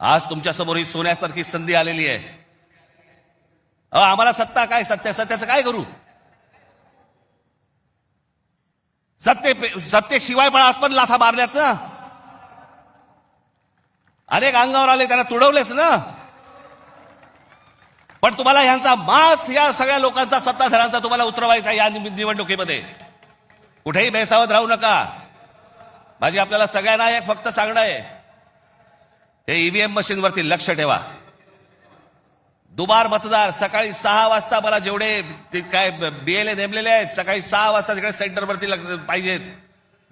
आज तुमच्या समोर ही सोन्यासारखी संधी आलेली आहे. आम्हाला सत्ता काय, सत्याचं काय करू? सत्तेशिवाय पण आज पण लाथा मारल्यात ना, अनेक अंगावर आले, त्यांना तुडवलेच ना. पण तुम्हाला ह्यांचा मास, या सगळ्या लोकांचा, सत्ताधाऱ्यांचा तुम्हाला उतरवायचा या निवडणुकीमध्ये. कुठेही बेसावध राहू नका. माझी आपल्याला सगळ्यांना एक फक्त सांगणं आहे, हे ईव्हीएम मशीनवरती लक्ष ठेवा. दुबार मतदार सकाळी 6 वाजता, मला जेवढे काय बीएलए नेमलेले आहेत, सकाळी 6 वाजता तिकडे सेंटरवरती पाहिजेत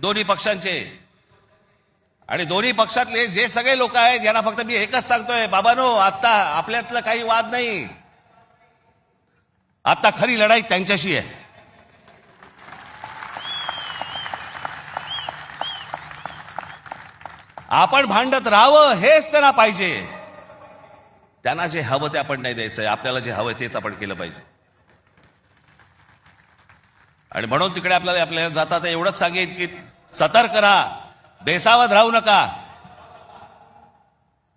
दोन्ही पक्षांचे. आणि दोन्ही पक्षातले जे सगळे लोक आहेत यांना फक्त मी एकच सांगतोय, बाबांनो, आता आपल्यातलं काही वाद नाही. आता खरी लढाई त्यांच्याशी आहे. आपण भांडत राहावं हेच त्यांना पाहिजे. त्यांना जे हवं ते आपण नाही द्यायचंय, आपल्याला जे हवं तेच आपण केलं पाहिजे. आणि म्हणून तिकडे आपल्याला जाता एवढंच सांगेन की सतर्क राहा, बेसावध राहू नका.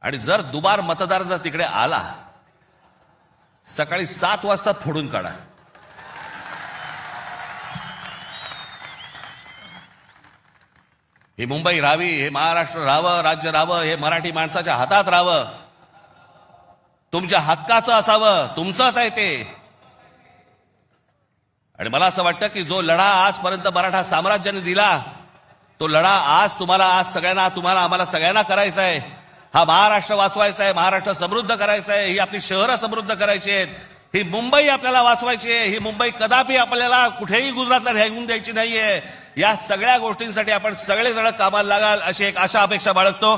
आणि जर दुबार मतदार जर तिकडे आला, सकाळी 7 वाजता फोडून काढा. ही मुंबई राहावी, हे महाराष्ट्र राहावं, राज्य राहावं, हे मराठी माणसाच्या हातात राहावं, तुमच्या हक्काचं असावं, तुमचंच आहे ते. आणि मला असं वाटतं की जो लढा आजपर्यंत मराठा साम्राज्याने दिला, तो लढा आज तुम्हाला, आज सगळ्यांना, तुम्हाला, आम्हाला सगळ्यांना करायचा आहे. हा महाराष्ट्र वाचवायचा आहे, महाराष्ट्र समृद्ध करायचा आहे, ही आपली शहरं समृद्ध करायची आहेत, ही मुंबई आपल्याला वाचवायची आहे. ही मुंबई कदापि आपल्याला कुठेही गुजरातला राहून द्यायची नाहीये. या सगळ्या गोष्टींसाठी आपण सगळेजण कामाला लागाल अशी एक आशा अपेक्षा बाळगतो.